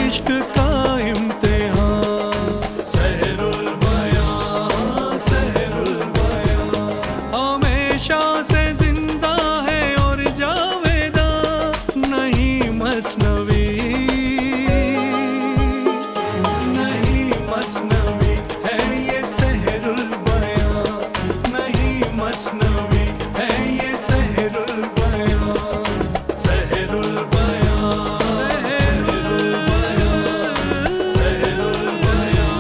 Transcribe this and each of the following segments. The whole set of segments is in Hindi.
इश्क का इम्तिहान। सहरुल बयां, सहरुल बयां, हमेशा से जिंदा है और जावेदा, नहीं मसनवी, नहीं मसनवी है ये सहरुल बयां, नहीं मसनवी है ये सहरुल बयां। सहरुल बयां, सहरुल बयां, सहरुल बयां,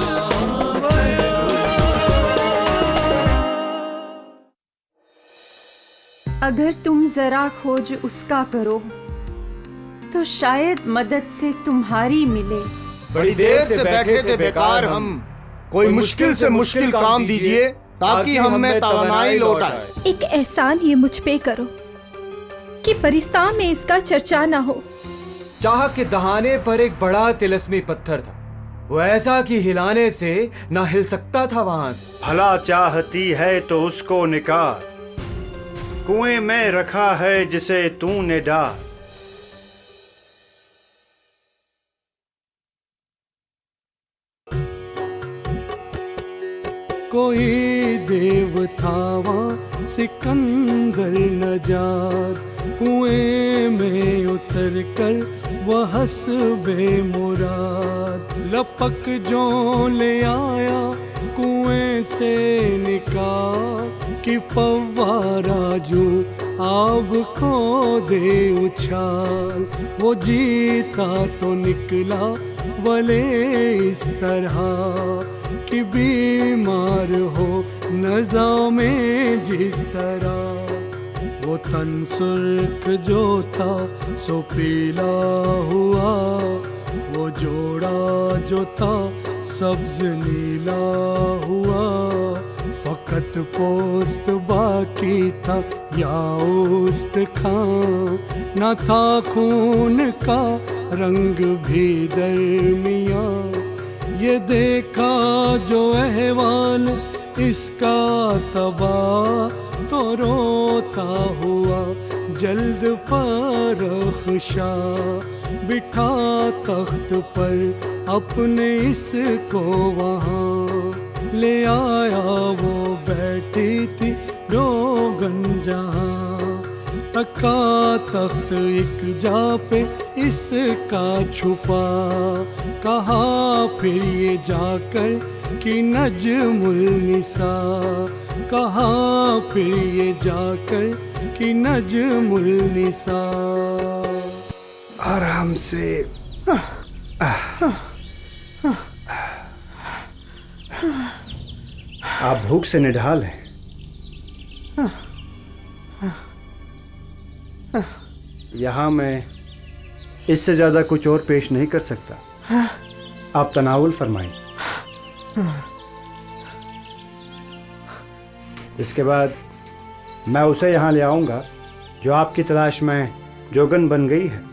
अगर तुम जरा खोज उसका करो तो शायद मदद से तुम्हारी मिले। बड़ी देर से बैठे थे बेकार हम, कोई मुश्किल से मुश्किल काम दीजिए ताकि हम में तवानाई लौट आए। एक एहसान ये मुझ पे करो कि परिस्ता में इसका चर्चा ना हो। चाह के दहाने पर एक बड़ा तिलस्मी पत्थर था, वो ऐसा कि हिलाने से ना हिल सकता था वहां से। भला चाहती है तो उसको निकाल, कुएं में रखा है जिसे तूने डाल। कोई देव था वहाँ सिकंदर नजार, कुएं में उतर कर वह हस्बे मुराद, लपक जो ले आया कुएं से निकाल, कि फव्वारा जो आब खो दे उछाल। वो जीता तो निकला वले इस तरह कि बीमार हो नज़ा में जिस तरह। वो तन सुर्ख जो था सो पीला हुआ, वो जोड़ा जो था सब्ज नीला हुआ। फकत पोस्त बाकी था या उस्त खां, न था खून का रंग भी दरमिया। ये देखा जो अहवाल इसका तबाह, तो रोता हुआ जल्द फारख शाह, बिठा तख्त पर अपने इसको वहाँ। ले आया वो बैठी थी रोगन जहाँ, रखा तख्त एक जा पे इसका छुपा। कहा फिर ये जाकर कि नजमुल निसा, कहा फिर ये जाकर कि नजमुल निसा। आराम से। आप भूख से निढाल हैं। यहाँ मैं इससे ज्यादा कुछ और पेश नहीं कर सकता। आप तनावुल फरमाएं। इसके बाद मैं उसे यहाँ ले आऊँगा जो आपकी तलाश में जोगन बन गई है।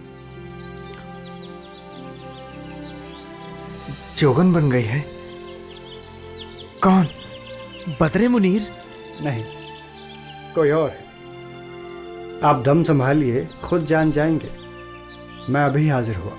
जोगन बन गई है? कौन? बदरे मुनीर? नहीं, कोई और है। आप दम संभालिए, खुद जान जाएंगे। मैं अभी हाजिर हुआ।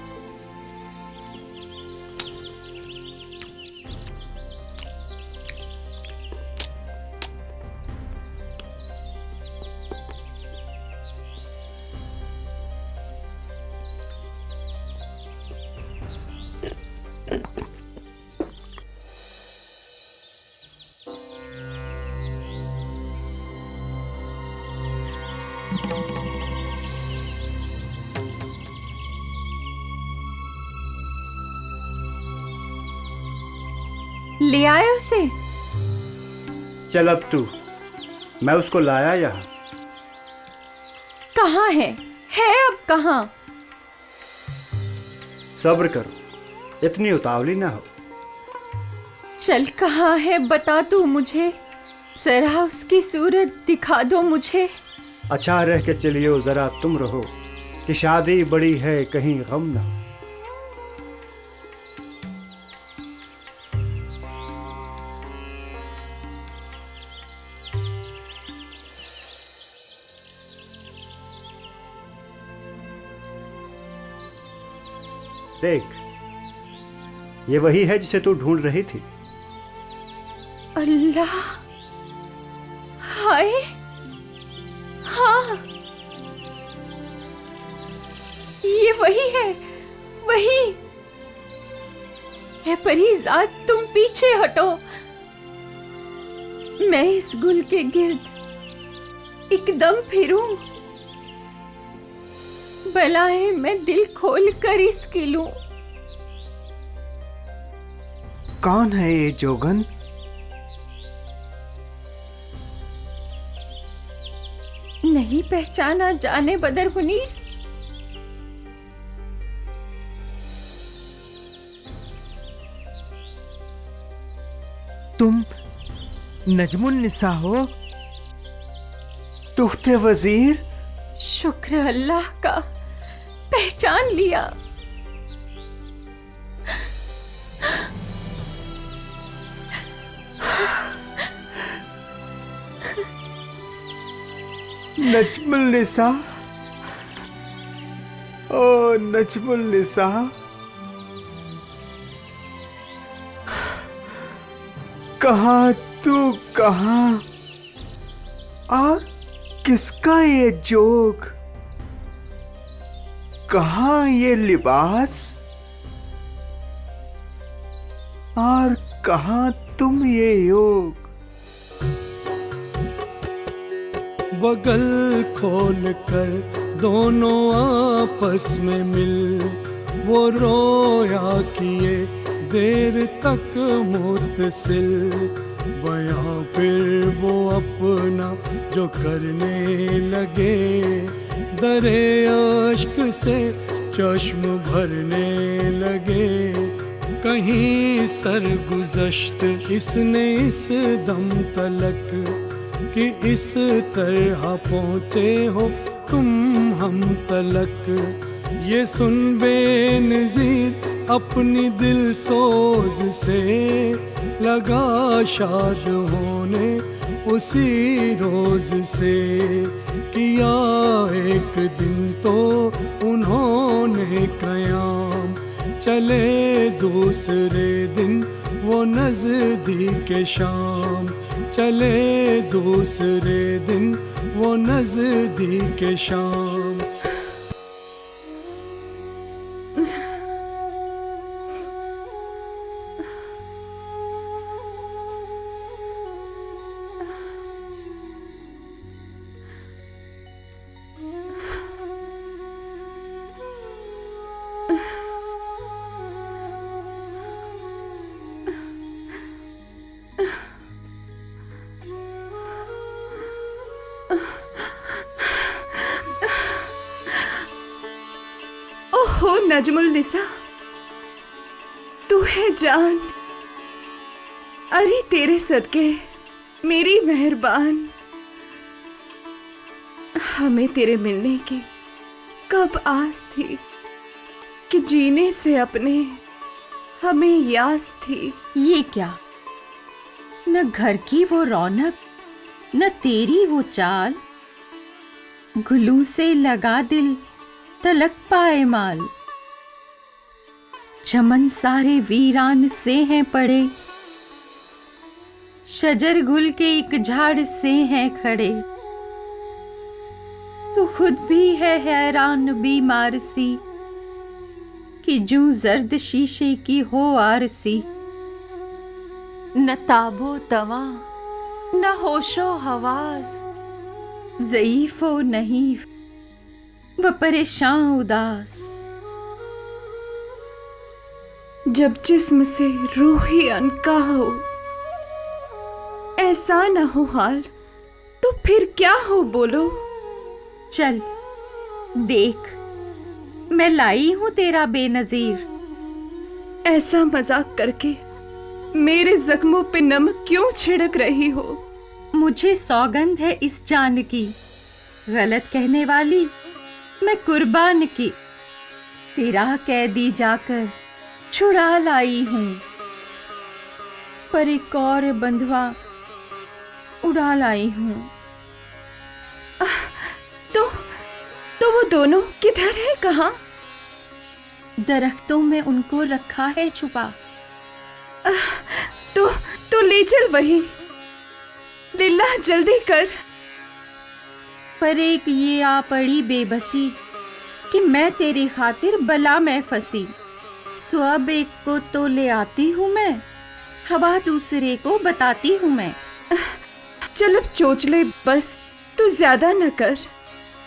ले आए उसे? चल अब तू, मैं उसको लाया यहाँ। कहाँ है अब कहाँ? सब्र करो, इतनी उतावली ना हो। चल कहाँ है बता तू मुझे, जरा उसकी सूरत दिखा दो मुझे। अच्छा रह के चलियो जरा तुम रहो, कि शादी बड़ी है कहीं गम ना। देख, ये वही है जिसे तू ढूंढ रही थी। अल्लाह, हाय, हाँ, ये वही है, वही है। परीजाद, तुम पीछे हटो। मैं इस गुल के गिर्द एकदम फिरूं, बलाएं मैं दिल खोल कर इसकी लूं। कौन है ये जोगन? नहीं पहचाना जाने बदर मुनीर? तुम नजमुन निसा हो, तुख्ते वजीर? शुक्र अल्लाह का, पहचान लिया। नजमुल निसा, ओ नजमुल निसा, कहाँ तू, कहाँ और किसका ये जोग? कहाँ ये लिबास और कहाँ तुम ये योग? बगल खोल कर दोनों आपस में मिल, वो रोया किए देर तक मुतसिल। बयां फिर वो अपना जो करने लगे, दरे अश्क से चश्म भरने लगे। कहीं सरगुज़श्त इसने इस दम तलक कि इस तरह पहुँचे हो तुम हम तलक। ये सुन बेनज़ीर अपनी दिल सोज से लगा शाद होने उसी रोज से। किया एक दिन तो उन्होंने क़याम, चले दूसरे दिन वो नज़दीक शाम। चले दूसरे दिन वो नज़दीक शाम। ओहो नजमुल निसा, तू है जान। अरे तेरे सदके मेरी मेहरबान। हमें तेरे मिलने की कब आस थी कि जीने से अपने हमें यास थी। ये क्या, न घर की वो रौनक, न तेरी वो चाल। गुलू से लगा दिल तलक पाए माल। चमन सारे वीरान से हैं पड़े, शजर गुल के एक झाड़ से हैं खड़े। तू खुद भी है हैरान बीमार सी कि जूं जर्द शीशे की हो आरसी। न ताबो तवा न होशो हवास, ज़ईफ़ो नहीं व परेशान उदास। जब जिस्म से रूह ही अनका हो, ऐसा न हो हाल तो फिर क्या हो बोलो। चल देख, मैं लाई हूं तेरा बेनजीर। ऐसा मजाक करके मेरे जख्मों पे नमक क्यों छिड़क रही हो? मुझे सौगंध है इस जान की, गलत कहने वाली मैं कुर्बान की। तेरा कैदी जाकर छुड़ा लाई हूं, पर एक और बंधवा उड़ा लाई हूं। तो वो दोनों किधर है, कहाँ? दरख्तों में उनको रखा है छुपा। तो ले चल वही। लिल्ला जल्दी कर। पर एक ये आ पड़ी बेबसी कि मैं तेरी खातिर बला में फंसी। स्वब एक को तो ले आती हूँ मैं, हवा दूसरे को बताती हूँ मैं। चल अब चोचले बस, तू ज्यादा न कर।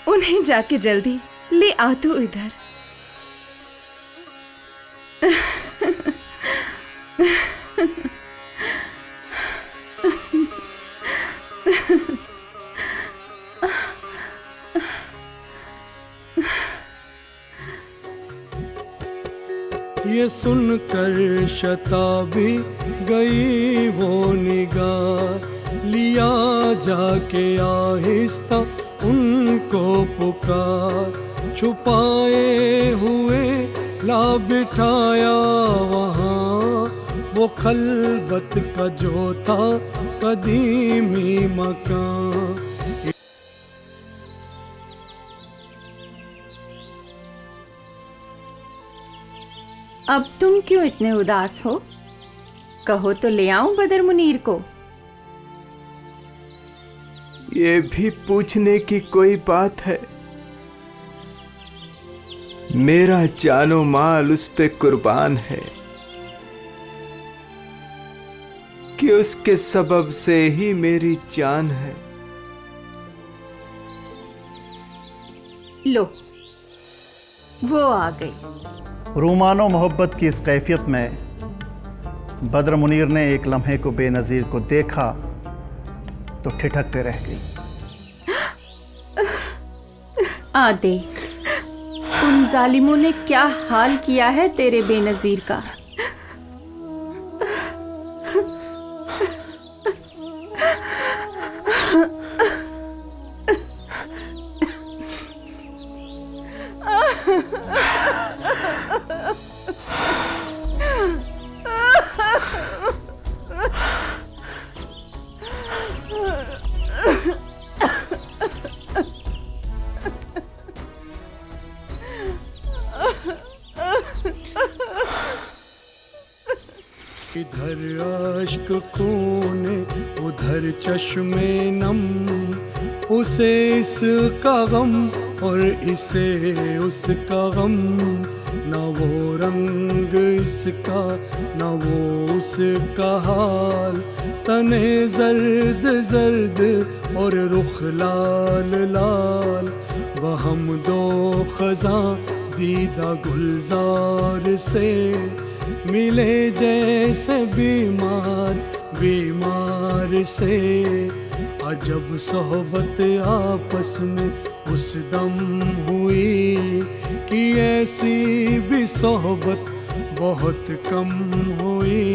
उन्हें जाके जल्दी ले आ तू इधर। ये सुनकर शताबी गई वो निगार, लिया जाके आहिस्ता उनको पुकार। छुपाए हुए ला बिठाया वहाँ, वो खलबत का जो था कदीमी मकान। अब तुम क्यों इतने उदास हो? कहो तो ले आऊं बदर मुनीर को। ये भी पूछने की कोई बात है? मेरा जानो माल उस पे कुर्बान है कि उसके सबब से ही मेरी जान है। लो, वो आ गई। रूमानो मोहब्बत की इस कैफियत में बद्र मुनीर ने एक लम्हे को बेनज़ीर को देखा तो ठिठक के रह गई। आ देख, उन जालिमों ने क्या हाल किया है तेरे बेनज़ीर का। इधर अश्क खून उधर चश्मे नम, उसे इसका गम और इसे उसका गम। न वो रंग इसका न वो उसका हाल, तने जर्द जर्द और रुख लाल लाल। वहम दो खज़ां दीदा गुलजार से मिले जैसे बीमार बीमार से। अजब सोहबत आपस में उस दम हुई कि ऐसी भी सोहबत बहुत कम हुई।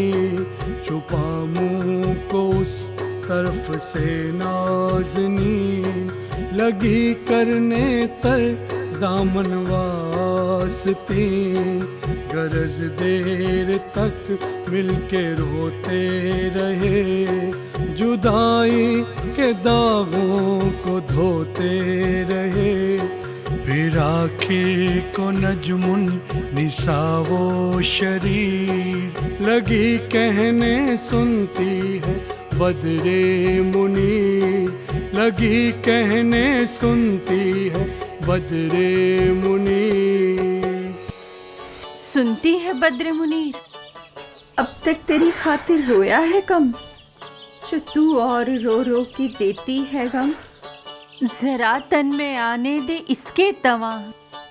छुपा मुँह को उस तरफ से नाज़नीन, लगी करने तर दामन वास्तीन। गरज देर तक मिलके रोते रहे, जुदाई के दागों को धोते रहे। फिर आखिर को नजमुन निसावो शरीर लगी कहने, सुनती है बदरे मुनीर। लगी कहने सुनती है बदरे मुनीर। सुनती है बद्र मुनीर, अब तक तेरी खातिर रोया है कम, जो तू और रो रो के देती है गम। जरा तन में आने दे इसके तवा,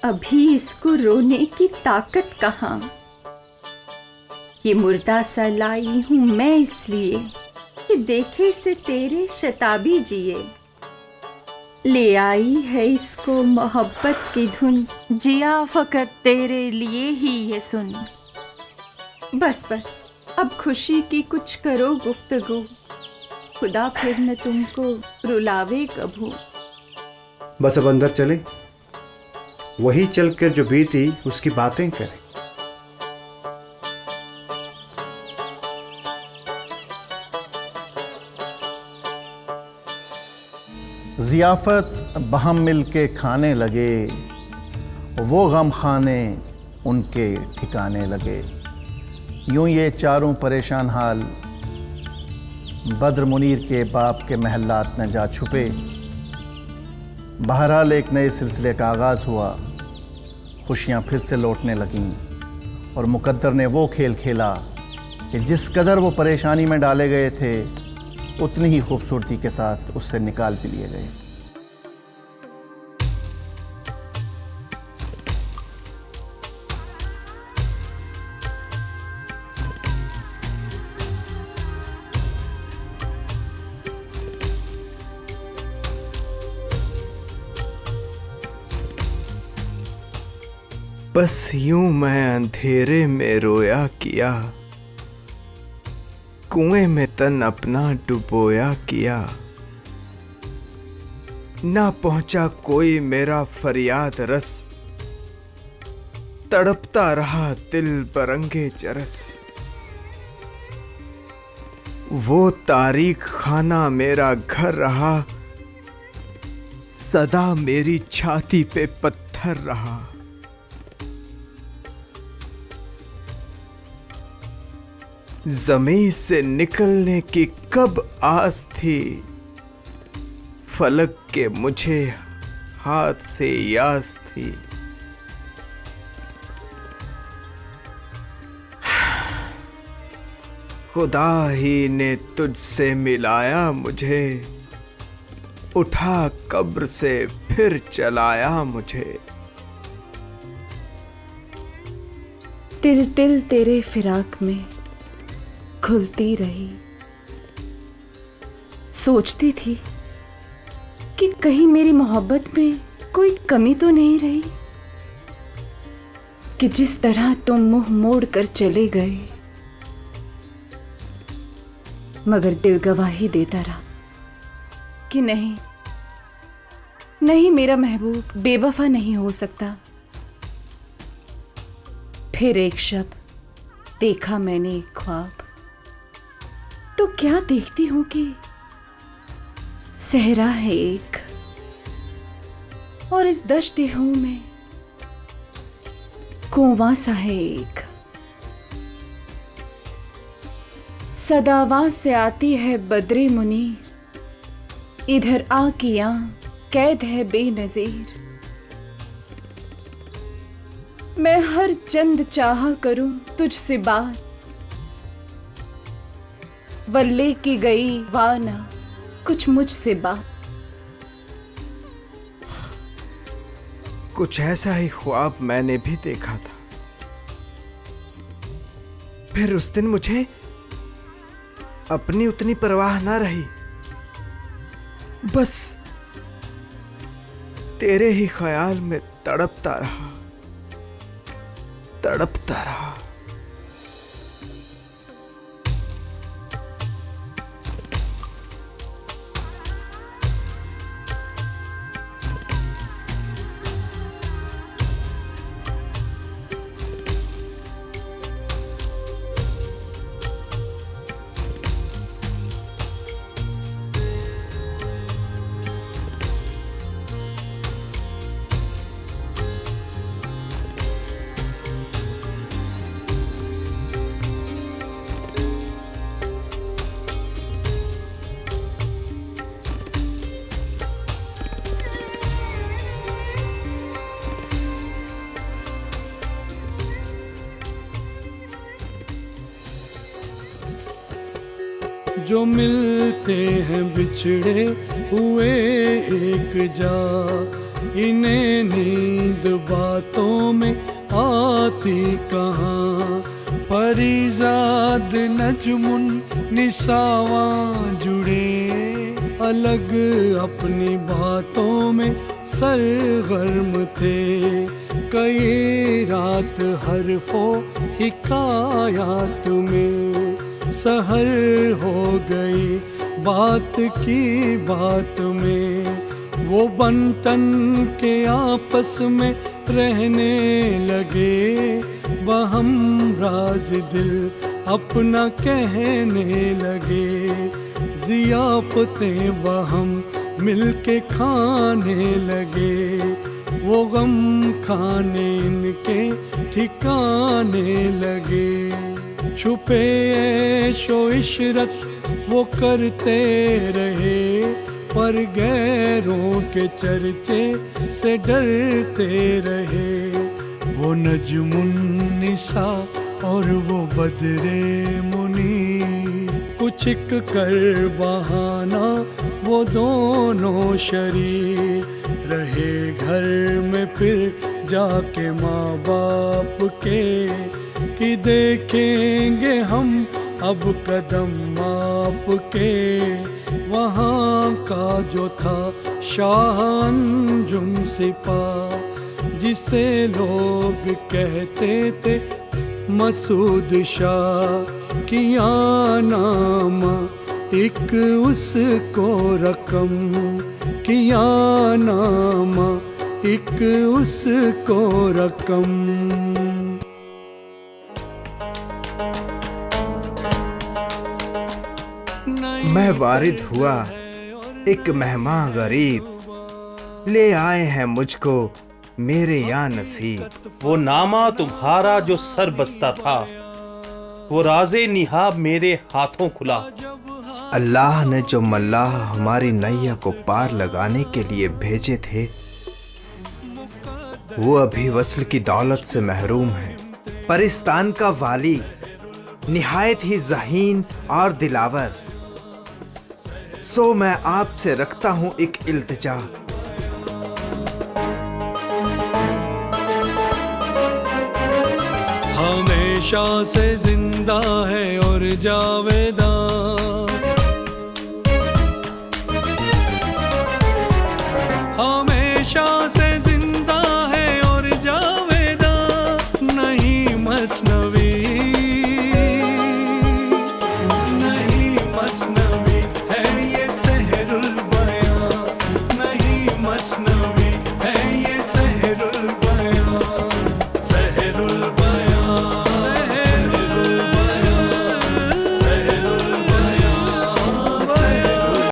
अभी इसको रोने की ताकत कहाँ। ये मुर्दा सा लाई हूँ मैं इसलिए कि देखे से तेरे शताबी जिए। ले आई है इसको मोहब्बत की धुन, जिया फकत तेरे लिए ही ये सुन। बस बस अब खुशी की कुछ करो गुफ्तगू, खुदा फिर न तुमको रुलावे कभू। बस अब अंदर चले, वही चलकर जो बीती उसकी बातें करें। ज़ियाफ़त बहम मिल के खाने लगे, वो गम खाने उनके ठिकाने लगे। यूं ये चारों परेशान हाल बद्र मुनीर के बाप के महलात में जा छुपे। बहरहाल एक नए सिलसिले का आगाज़ हुआ, खुशियां फिर से लौटने लगीं और मुकद्दर ने वो खेल खेला कि जिस कदर वो परेशानी में डाले गए थे उतनी ही खूबसूरती के साथ उससे निकाल भी लिए गए। बस यूं मैं अंधेरे में रोया किया, कुएं में तन अपना डुबोया किया। ना पहुंचा कोई मेरा फरियाद रस, तड़पता रहा दिल बरंगे जरस। वो तारीख खाना मेरा घर रहा, सदा मेरी छाती पे पत्थर रहा। ज़मीन से निकलने की कब आस थी, फलक के मुझे हाथ से यास थी। खुदा ही ने तुझसे मिलाया मुझे, उठा कब्र से फिर चलाया मुझे। तिल तिल तेरे फिराक में खुलती रही, सोचती थी कि कहीं मेरी मोहब्बत में कोई कमी तो नहीं रही, कि जिस तरह तुम मुंह मोड़ कर चले गए, मगर दिल गवाही देता रहा कि नहीं नहीं, मेरा महबूब बेवफा नहीं हो सकता। फिर एक शब देखा मैंने एक ख्वाब, तो क्या देखती हूं कि सहरा है एक, और इस दश्त-ए-हूं में कुआं सा है एक। सदावां से आती है बद्रे मुनीर, इधर आकियां कैद है बेनजीर। मैं हर चंद चाहा करूं तुझसे बात, वल्ले की गई वाना कुछ मुझसे बात। कुछ ऐसा ही ख्वाब मैंने भी देखा था। फिर उस दिन मुझे अपनी उतनी परवाह ना रही, बस तेरे ही ख्याल में तड़पता रहा, तड़पता रहा। जो मिलते हैं बिछड़े हुए एक जा, इन्हें नींद बातों में आती कहाँ। परीजाद नजमुन निसावा जुड़े अलग अपनी बातों में सरगर्म थे। कई रात हरफो हिकायात में सहर हो गई बात की बात में। वो बंटन के आपस में रहने लगे, बहम राज दिल अपना कहने लगे। ज़ियाफ़तें बहम मिलके खाने लगे, वो गम खाने इनके ठिकाने लगे। छुपे ऐशो इशरत वो करते रहे, पर गैरों के चर्चे से डरते रहे। वो नजमुन्निसा और वो बदरे मुनीर, कुछ कर बहाना वो दोनों शरीर रहे घर में। फिर जाके माँ बाप के कि देखेंगे हम अब कदम माप के। वहाँ का जो था शाह अंजुम सिपाह, जिसे लोग कहते थे मसूद शाह, किया नाम एक उसको रकम, किया नाम एक उसको रकम। मैं वारिद हुआ एक मेहमान गरीब, ले आए हैं मुझको मेरे या नसीब। वो नामा तुम्हारा जो सर बस्ता था, वो राज़े निहाब मेरे हाथों खुला। अल्लाह ने जो मल्लाह हमारी नैया को पार लगाने के लिए भेजे थे, वो अभी वस्ल की दौलत से महरूम है। परिस्तान का वाली निहायत ही ज़हीन और दिलावर, सो मैं आपसे रखता हूँ एक इल्तिजा। हमेशा से जिंदा है और जावेदा